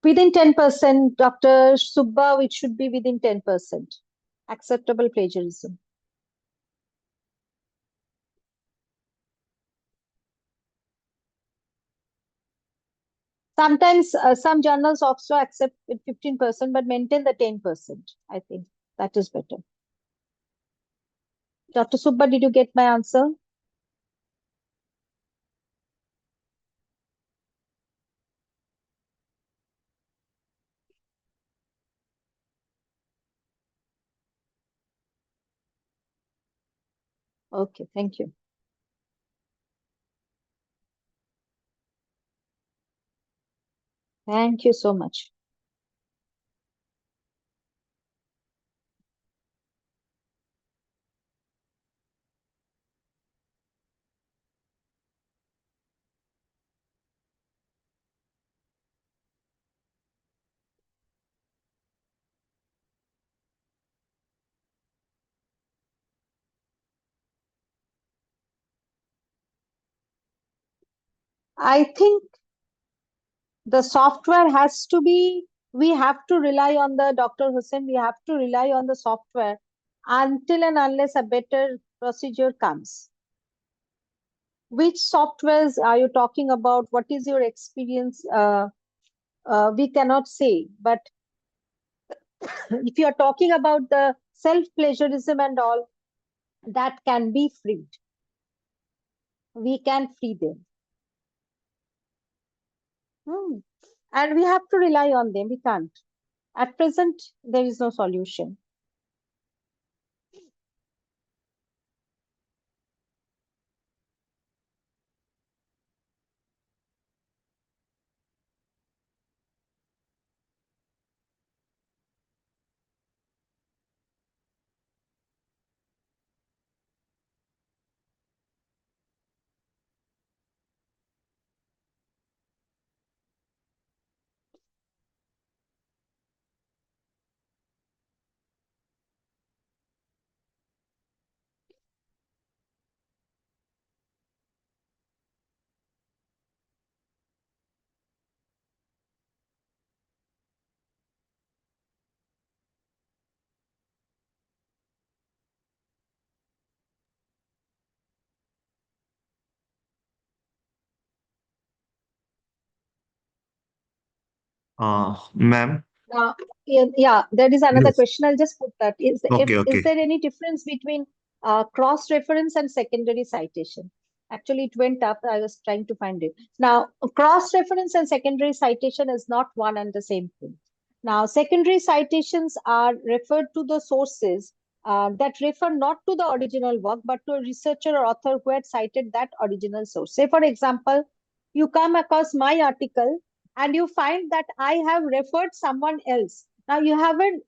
Within 10%, Dr. Subba, it should be within 10%. Acceptable plagiarism. Sometimes some journals also accept with 15%, but maintain the 10%. I think that is better. Dr. Subba, did you get my answer? Okay, thank you. Thank you so much. I think the software has to be, we have to rely on the Dr. Hussain, we have to rely on the software until and unless a better procedure comes. Which softwares are you talking about? What is your experience? We cannot say, but if you are talking about the self pleasurism and all, that can be freed. We can free them. Hmm. And we have to rely on them. We can't. At present, there is no solution. Ma'am. Now, yeah, there is another Yes. question. I'll just put that. Okay, Is okay. there any difference between cross-reference and secondary citation? Actually, it went up. I was trying to find it. Now, cross-reference and secondary citation is not one and the same thing. Now, secondary citations are referred to the sources that refer not to the original work, but to a researcher or author who had cited that original source. Say, for example, you come across my article and you find that I have referred someone else. Now you haven't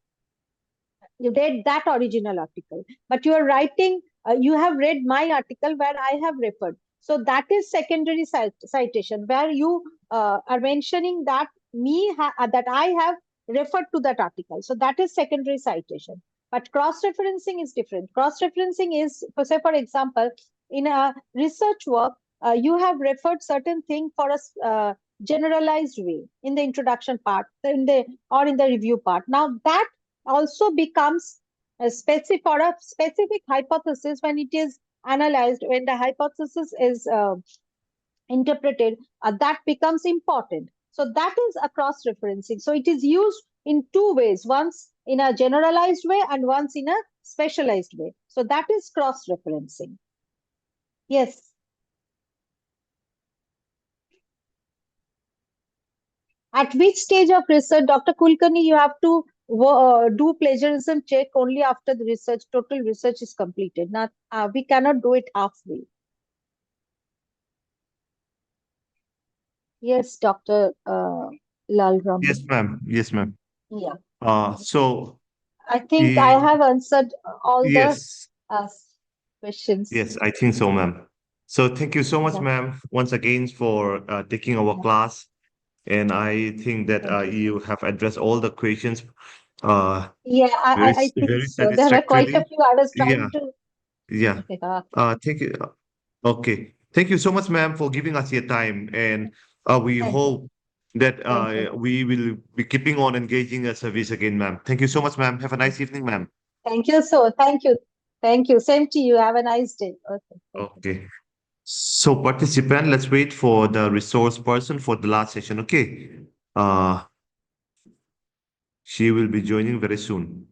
read that original article, but you are writing, you have read my article where I have referred. So that is secondary citation, where you are mentioning that that I have referred to that article. So that is secondary citation. But cross-referencing is different. Cross-referencing is, say, for example, in a research work, you have referred certain thing for a generalized way in the introduction part, in the or in the review part. Now that also becomes a specific for a specific hypothesis when it is analyzed, when the hypothesis is interpreted, that becomes important. So that is a cross referencing. So it is used in two ways, once in a generalized way and once in a specialized way. So that is cross referencing. Yes. At which stage of research, Dr. Kulkarni, you have to do plagiarism check only after the research, total research is completed. Not, we cannot do it halfway. Yes, Dr. Lal Ram. Yes, ma'am. Yes, ma'am. Yeah. So, I think I eh, have answered all the yes, uh, questions. yes, I think so, ma'am. So, thank you so much, Yeah. ma'am, once again for taking our Yeah. class. And I think that Thank you. you have addressed all the questions uh, Yeah, I think very so. There were quite a satisfactorily. few. I was Yeah, trying to. yeah. Okay. Thank you. Okay. Thank you so much, ma'am, for giving us your time. And we Thank you. hope that Thank you. we will be keeping on engaging a service again, ma'am. Thank you so much, ma'am. Have a Thank nice evening, ma'am. thank you. So, thank you. Thank you. Same to you. Have a nice day. Okay. Thank you. Okay. So, participant, let's wait for the resource person for the last session. Okay. Uh, she will be joining very soon.